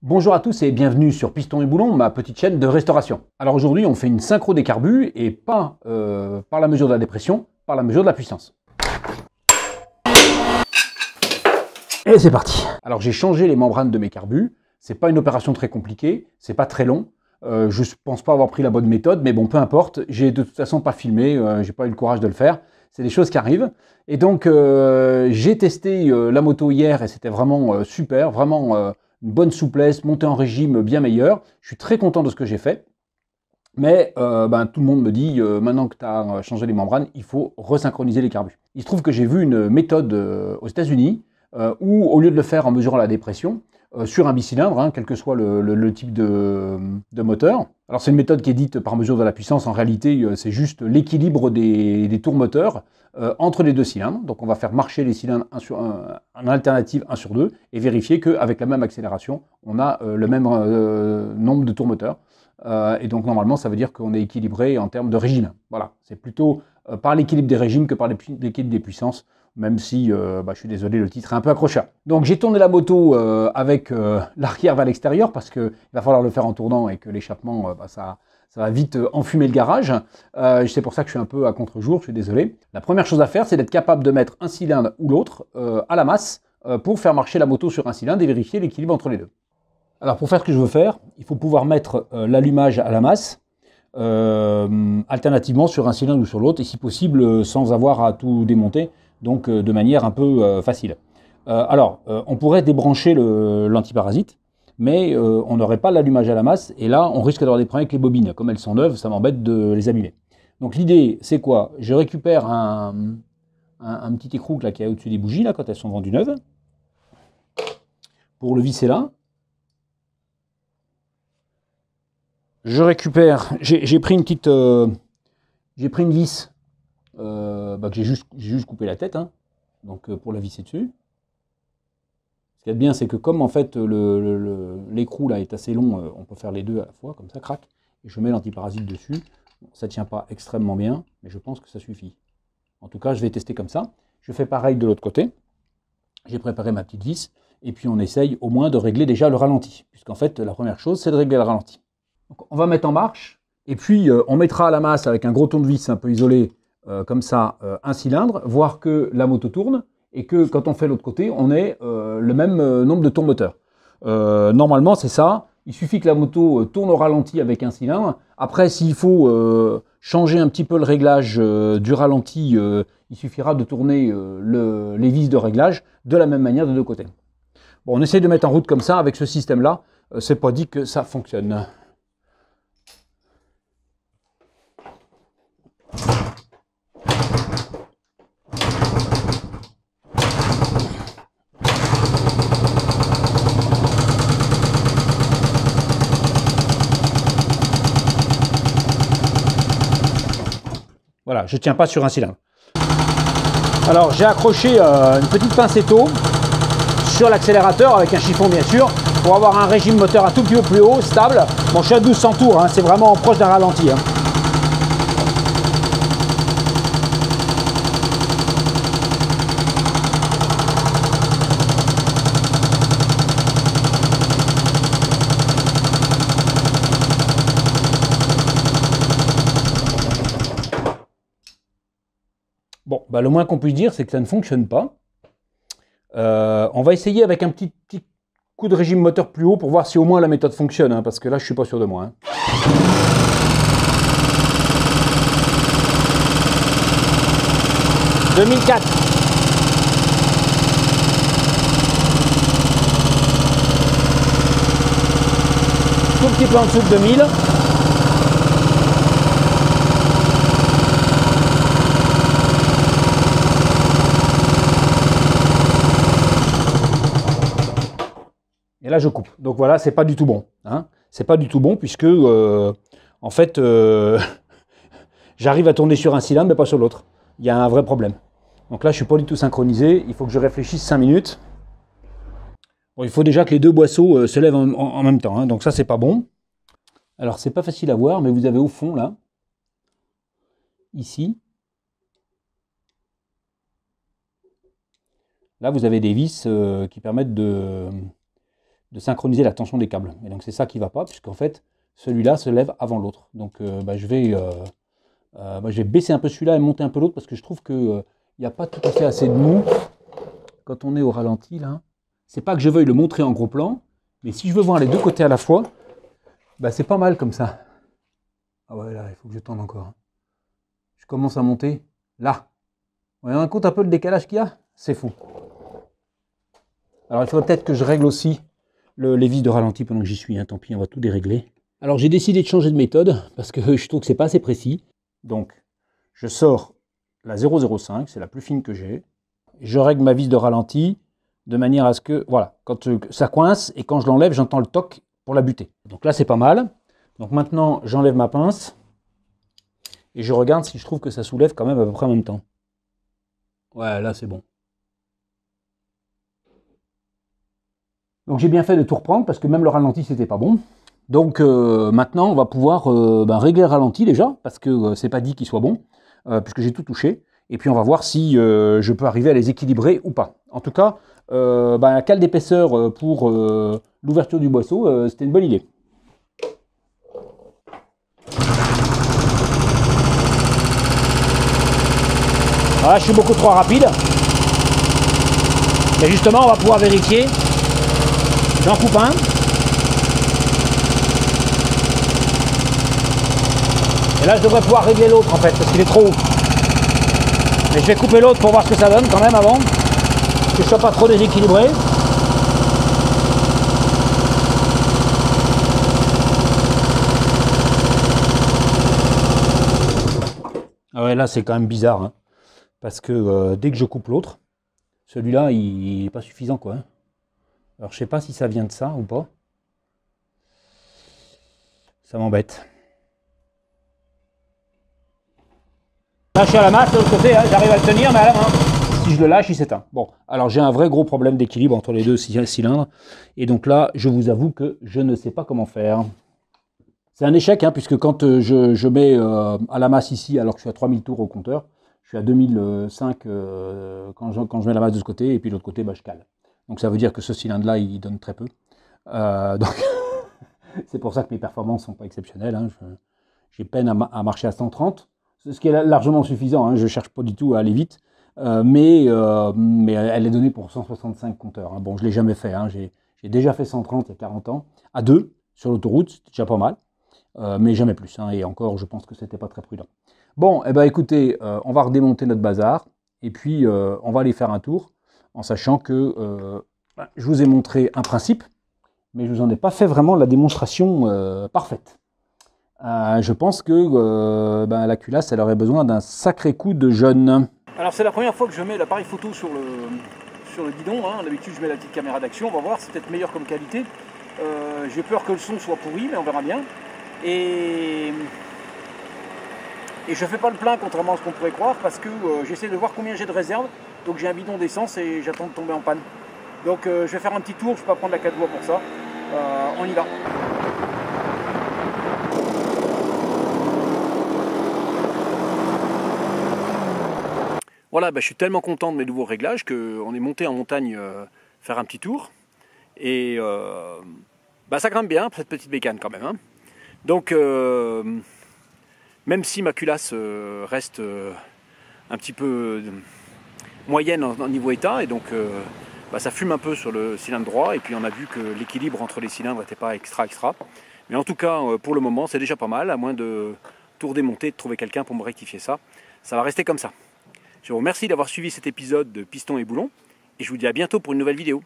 Bonjour à tous et bienvenue sur Piston et Boulon, ma petite chaîne de restauration. Alors aujourd'hui on fait une synchro des carbus et pas par la mesure de la dépression, par la mesure de la puissance. Et c'est parti. Alors j'ai changé les membranes de mes carbus, c'est pas une opération très compliquée, c'est pas très long. Je pense pas avoir pris la bonne méthode, mais bon peu importe, j'ai de toute façon pas filmé, j'ai pas eu le courage de le faire. C'est des choses qui arrivent. Et donc j'ai testé la moto hier et c'était vraiment super, vraiment une bonne souplesse, montée en régime bien meilleure. Je suis très content de ce que j'ai fait. Mais tout le monde me dit, maintenant que tu as changé les membranes, il faut resynchroniser les carbus. Il se trouve que j'ai vu une méthode aux États-Unis où, au lieu de le faire en mesurant la dépression, sur un bicylindre, hein, quel que soit le type de moteur. Alors c'est une méthode qui est dite par mesure de la puissance, en réalité c'est juste l'équilibre des tours moteurs entre les deux cylindres. Donc on va faire marcher les cylindres en alternative 1 sur 2 et vérifier qu'avec la même accélération, on a le même nombre de tours moteurs. Et donc normalement ça veut dire qu'on est équilibré en termes de régime. Voilà, c'est plutôt par l'équilibre des régimes que par l'équilibre des puissances, même si, je suis désolé, le titre est un peu accrocheur. Donc j'ai tourné la moto avec l'arrière vers l'extérieur, parce qu'il va falloir le faire en tournant et que l'échappement, ça va vite enfumer le garage. C'est pour ça que je suis un peu à contre-jour, je suis désolé. La première chose à faire, c'est d'être capable de mettre un cylindre ou l'autre à la masse pour faire marcher la moto sur un cylindre et vérifier l'équilibre entre les deux. Alors pour faire ce que je veux faire, il faut pouvoir mettre l'allumage à la masse, alternativement sur un cylindre ou sur l'autre, et si possible sans avoir à tout démonter, donc de manière un peu facile. On pourrait débrancher l'antiparasite, mais on n'aurait pas l'allumage à la masse, et là on risque d'avoir des problèmes avec les bobines. Comme elles sont neuves, ça m'embête de les abîmer. Donc l'idée c'est quoi? Je récupère un petit écrou là, qui est au-dessus des bougies, là, quand elles sont vendues neuves, pour le visser là. Je récupère, j'ai pris une petite, j'ai pris une vis que j'ai juste coupé la tête, hein, donc pour la visser dessus. Ce qui est bien, c'est que comme en fait l'écrou là est assez long, on peut faire les deux à la fois, comme ça, crac, et je mets l'antiparasite dessus. Bon, ça tient pas extrêmement bien, mais je pense que ça suffit. En tout cas, je vais tester comme ça. Je fais pareil de l'autre côté. J'ai préparé ma petite vis, et puis on essaye au moins de régler déjà le ralenti, puisqu'en fait la première chose c'est de régler le ralenti. Donc, on va mettre en marche, et puis on mettra à la masse avec un gros tournevis un peu isolé, comme ça, un cylindre, voir que la moto tourne, et que quand on fait l'autre côté, on ait le même nombre de tours moteurs. Normalement, c'est ça. Il suffit que la moto tourne au ralenti avec un cylindre. Après, s'il faut changer un petit peu le réglage du ralenti, il suffira de tourner les vis de réglage de la même manière de deux côtés. Bon, on essaie de mettre en route comme ça, avec ce système-là. C'est pas dit que ça fonctionne. Voilà, je ne tiens pas sur un cylindre. Alors j'ai accroché une petite pincetto sur l'accélérateur avec un chiffon bien sûr, pour avoir un régime moteur un tout petit peu plus haut, stable. Bon, je suis à 1200 tours, hein, c'est vraiment proche d'un ralenti. Hein. Bon, le moins qu'on puisse dire, c'est que ça ne fonctionne pas. On va essayer avec un petit coup de régime moteur plus haut pour voir si au moins la méthode fonctionne, hein, parce que là, je ne suis pas sûr de moi. Hein. « 2004 ». Tout petit peu en dessous de 2000. Et là, je coupe. Donc voilà, c'est pas du tout bon. Hein. C'est pas du tout bon puisque, en fait, j'arrive à tourner sur un cylindre, mais pas sur l'autre. Il y a un vrai problème. Donc là, je suis pas du tout synchronisé. Il faut que je réfléchisse 5 minutes. Bon, il faut déjà que les deux boisseaux se lèvent en même temps. Hein. Donc ça, c'est pas bon. Alors, c'est pas facile à voir, mais vous avez au fond, là, ici, là, vous avez des vis qui permettent de de synchroniser la tension des câbles. Et donc c'est ça qui ne va pas, puisqu'en fait, celui-là se lève avant l'autre. Donc je vais baisser un peu celui-là et monter un peu l'autre, parce que je trouve qu'il n'y a pas tout à fait assez de mou quand on est au ralenti, là. C'est pas que je veuille le montrer en gros plan, mais si je veux voir les deux côtés à la fois, c'est pas mal comme ça. Ah ouais, là, il faut que je tourne encore. Je commence à monter, là. Vous vous rendez compte un peu le décalage qu'il y a? C'est fou. Alors il faudrait peut-être que je règle aussi les vis de ralenti pendant que j'y suis. Hein. Tant pis, on va tout dérégler. Alors j'ai décidé de changer de méthode parce que je trouve que c'est pas assez précis. Donc je sors la 0,05, c'est la plus fine que j'ai. Je règle ma vis de ralenti de manière à ce que, voilà, quand ça coince et quand je l'enlève, j'entends le toc pour la buter. Donc là c'est pas mal. Donc maintenant j'enlève ma pince et je regarde si je trouve que ça soulève quand même à peu près en même temps. Ouais, là c'est bon. Donc j'ai bien fait de tout reprendre parce que même le ralenti c'était pas bon. Donc maintenant on va pouvoir régler le ralenti déjà parce que c'est pas dit qu'il soit bon puisque j'ai tout touché. Et puis on va voir si je peux arriver à les équilibrer ou pas. En tout cas, la cale d'épaisseur pour l'ouverture du boisseau, c'était une bonne idée. Voilà, je suis beaucoup trop rapide. Mais justement, on va pouvoir vérifier. J'en coupe un. Et là, je devrais pouvoir régler l'autre en fait, parce qu'il est trop haut. Mais je vais couper l'autre pour voir ce que ça donne quand même avant. Que je ne sois pas trop déséquilibré. Ah ouais, là, c'est quand même bizarre. Hein. Parce que dès que je coupe l'autre, celui-là, il n'est pas suffisant, quoi. Hein. Alors, je sais pas si ça vient de ça ou pas. Ça m'embête. Là, je suis à la masse de l'autre côté, hein. J'arrive à le tenir, mais à la main. Si je le lâche, il s'éteint. Bon, alors j'ai un vrai gros problème d'équilibre entre les deux cylindres. Et donc là, je vous avoue que je ne sais pas comment faire. C'est un échec, hein, puisque quand je mets à la masse ici, alors que je suis à 3000 tours au compteur, je suis à 2005 quand je mets la masse de ce côté, et puis de l'autre côté, je cale. Donc ça veut dire que ce cylindre-là, il donne très peu. Donc c'est pour ça que mes performances ne sont pas exceptionnelles. Hein. J'ai peine à marcher à 130, ce qui est largement suffisant. Hein. Je ne cherche pas du tout à aller vite, mais elle est donnée pour 165 compteurs. Hein. Bon, je ne l'ai jamais fait. Hein. J'ai déjà fait 130 il y a 40 ans, à 2 sur l'autoroute, c'était déjà pas mal. Mais jamais plus, hein, et encore, je pense que c'était pas très prudent. Bon, écoutez, on va redémonter notre bazar, et puis on va aller faire un tour, en sachant que je vous ai montré un principe, mais je vous en ai pas fait vraiment la démonstration parfaite. Je pense que la culasse, elle aurait besoin d'un sacré coup de jeune. Alors c'est la première fois que je mets l'appareil photo sur le guidon, hein. D'habitude je mets la petite caméra d'action, on va voir, c'est peut-être meilleur comme qualité. J'ai peur que le son soit pourri, mais on verra bien. Et je ne fais pas le plein contrairement à ce qu'on pourrait croire parce que j'essaie de voir combien j'ai de réserve. Donc j'ai un bidon d'essence et j'attends de tomber en panne. Donc je vais faire un petit tour, je ne vais pas prendre la 4 voies pour ça. On y va. Voilà, je suis tellement content de mes nouveaux réglages qu'on est monté en montagne faire un petit tour. Et ça grimpe bien cette petite bécane quand même. Hein. Donc, même si ma culasse reste un petit peu moyenne en niveau état, et donc ça fume un peu sur le cylindre droit, et puis on a vu que l'équilibre entre les cylindres n'était pas extra. Mais en tout cas, pour le moment, c'est déjà pas mal, à moins de tout redémonter et de trouver quelqu'un pour me rectifier ça. Ça va rester comme ça. Je vous remercie d'avoir suivi cet épisode de Piston et Boulon, et je vous dis à bientôt pour une nouvelle vidéo.